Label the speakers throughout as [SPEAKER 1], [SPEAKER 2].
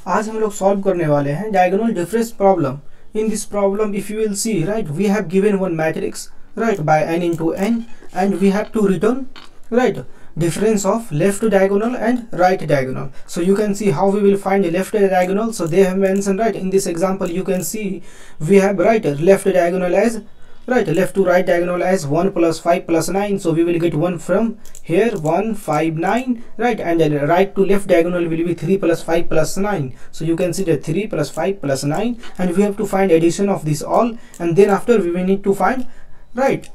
[SPEAKER 1] आज हम लोग सॉल्व करने वाले हैं diagonal difference problem. In this problem, if you will see, right, we have given one matrix, right, by n into n, and we have to return, right, difference of left diagonal and right diagonal. So you can see how we will find the left diagonal. So they have mentioned, right, in this example you can see we have, right, left diagonal as, right, left to right diagonal as 1 plus 5 plus 9. So we will get 1 from here, 1 5 9, right, and then right to left diagonal will be 3 plus 5 plus 9. So you can see that 3 plus 5 plus 9, and we have to find addition of this all, and then after we will need to find, right,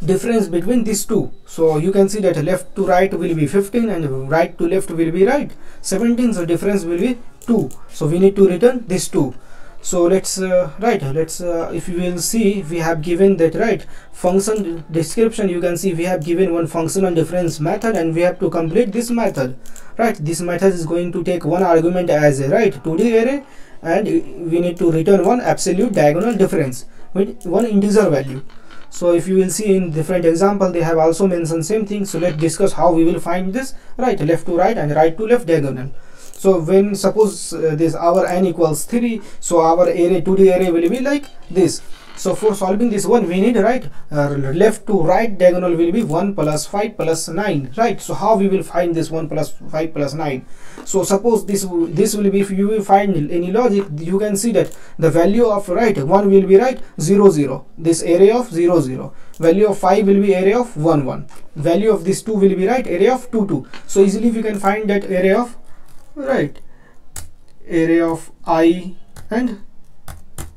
[SPEAKER 1] difference between these two. So you can see that left to right will be 15 and right to left will be, right, 17. So difference will be 2. So we need to return this 2. So let's if you will see, we have given that, right, function description. You can see we have given one functional difference method, and we have to complete this method, right. This method is going to take one argument as a, right, 2D array, and we need to return one absolute diagonal difference with one integer value. So if you will see in different example, they have also mentioned same thing. So let's discuss how we will find this, right, left to right and right to left diagonal. So when suppose this our n equals 3, so our array 2D array will be like this. So for solving this one, we need, right, left to right diagonal will be 1 plus 5 plus 9, right. So how we will find this 1 plus 5 plus 9? So suppose this will be, if you will find any logic, you can see that the value of, right, 1 will be, right, 0 0, this area of 0 0, value of 5 will be area of 1 1, value of this 2 will be, right, area of 2 2. So easily we can find that area of, right, area of I and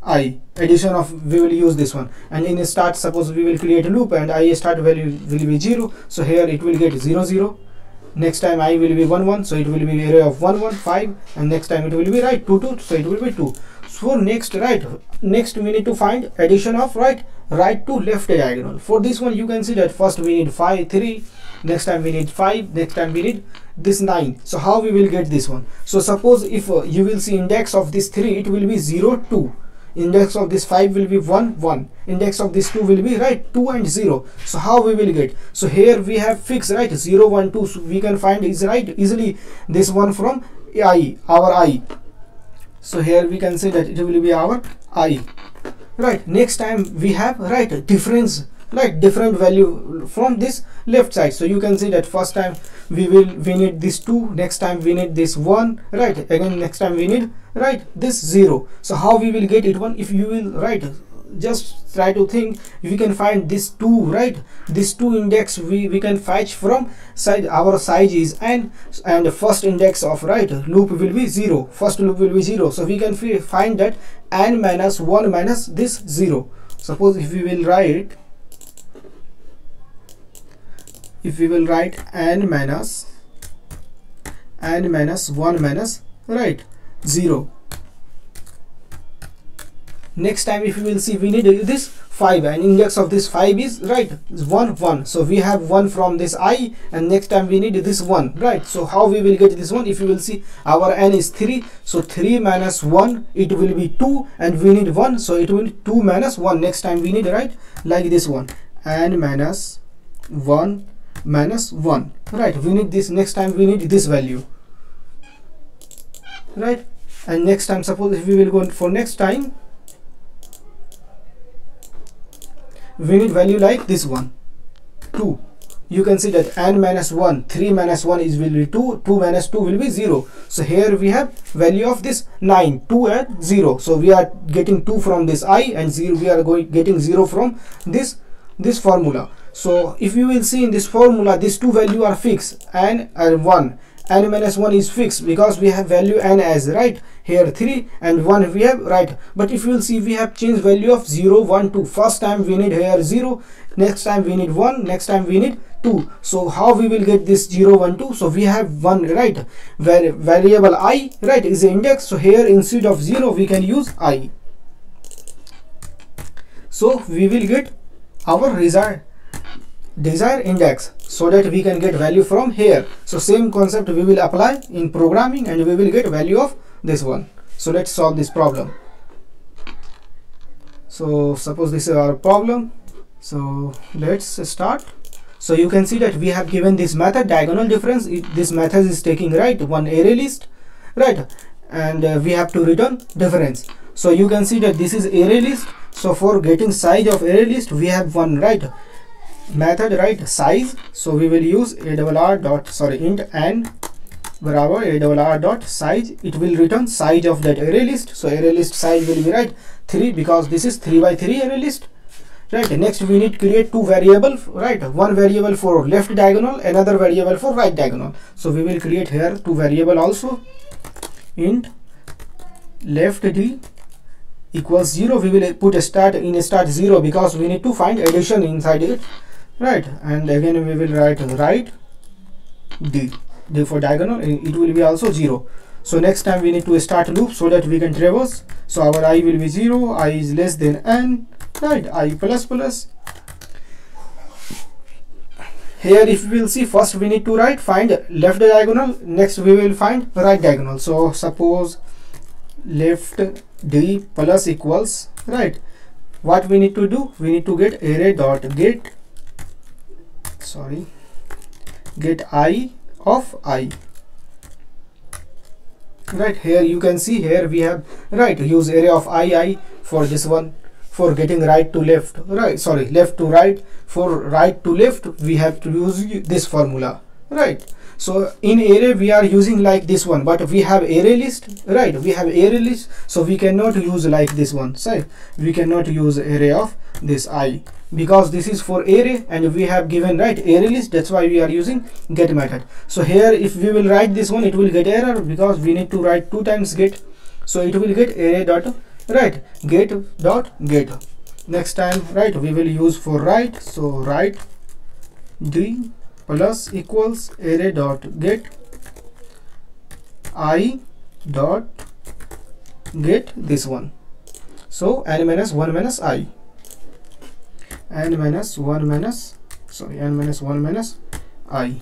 [SPEAKER 1] I, addition of, we will use this one, and in start, suppose we will create a loop and I start value will be 0. So here it will get 0 0, next time I will be 1 1, so it will be area of 1 1 5, and next time it will be, right, 2 2, so it will be 2. So next, right, next we need to find addition of, right to left diagonal. For this one you can see that first we need 5 3, next time we need 5, next time we need this 9. So how we will get this one? So suppose if you will see index of this 3, it will be 0 2, index of this 5 will be 1 1, index of this 2 will be, right, 2 and 0. So how we will get? So here we have fixed, right, 0 1 2, so we can find is, right, easily this one from I, our I. So here we can say that it will be our I, right. Next time we have, right, difference, like different value from this left side. So you can see that first time we need this 2, next time we need this 1, right, again next time we need, right, this 0. So how we will get it 1? If you will, right, just try to think, we can find this 2, right, this 2 index we can fetch from side, our size is n, and the first index of, right, loop will be 0, first loop will be 0. So we can find that n minus 1 minus this 0. Suppose if we will write, n minus 1 minus, right, 0. Next time if you will see, we need this 5, and index of this 5 is, right, 1 1. So we have 1 from this I, and next time we need this 1, right. So how we will get this one? If you will see, our n is 3, so 3 minus 1, it will be 2, and we need 1, so it will be 2 minus 1. Next time we need, right, like this one, n minus 1 minus 1, right, we need this. Next time we need this value, right, and next time suppose if we will go for next time, we need value like this one, 2. You can see that n minus 1, 3 minus 1 is will be 2, 2 minus 2 will be 0. So here we have value of this 9, 2 and 0. So we are getting 2 from this I, and 0 we are getting 0 from this formula. So if you will see in this formula, these two value are fixed, n and 1. N minus 1 is fixed because we have value n as, right, here 3, and 1 we have, right. But if you will see, we have changed value of 0 1 2. First time we need here 0, next time we need 1, next time we need 2. So how we will get this 0 1 2? So we have one, right, variable I, right, is the index. So here instead of 0 we can use I. So we will get our desired index, so that we can get value from here. So same concept we will apply in programming, and we will get value of this one. So let's solve this problem. So suppose this is our problem, so let's start. So you can see that we have given this method diagonal difference. This method is taking, right, one array list, right, and we have to return difference. So you can see that this is array list. So for getting size of array list, we have one method size. So we will use int n barabar dot size. It will return size of that array list. So array list size will be 3, because this is 3 by 3 array list. Next we need to create two variables, one variable for left diagonal, another variable for right diagonal. So we will create here two variable also. Int left d equals 0. We will put a start 0, because we need to find addition inside it, and again we will write right d for diagonal, it will be also 0. So next time we need to start loop so that we can traverse. So our I will be 0, I is less than n, I plus plus. Here if we will see, first we need to find left diagonal, next we will find right diagonal. So suppose left d plus equals, what we need to do, we need to get array dot get I of I. Here you can see, here we have use array of I for this one, for getting right to left, left to right. For right to left we have to use this formula, So in array we are using like this one, but we have array list, we have array list, so we cannot use like this one. So we cannot use array of this I, because this is for array and we have given array list. That's why we are using get method. So here if we will write this one, it will get error, because we need to write 2 times get. So it will get array dot get dot get. Next time we will use for right. So right d plus equals array dot get I dot get this one. So n minus 1 minus I, n minus 1 minus I.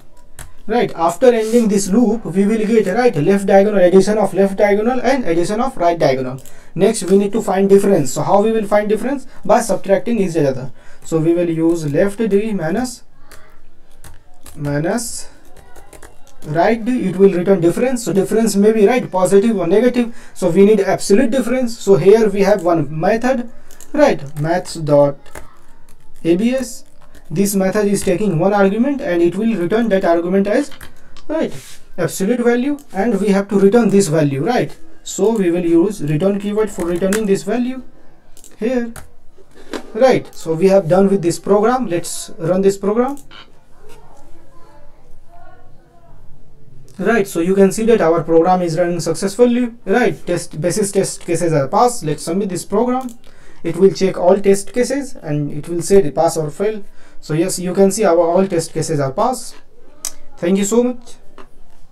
[SPEAKER 1] After ending this loop, we will get left diagonal, addition of left diagonal and addition of right diagonal. Next we need to find difference. So how we will find difference? By subtracting each other. So we will use left d minus right d, it will return difference. So difference may be positive or negative, so we need absolute difference. So here we have one method, maths dot abs. This method is taking one argument and it will return that argument as absolute value, and we have to return this value, so we will use return keyword for returning this value here. So we have done with this program. Let's run this program. So you can see that our program is running successfully. Basis test cases are passed. Let's submit this program. It will check all test cases and it will say the pass or fail. So yes, you can see our all test cases are passed. Thank you so much.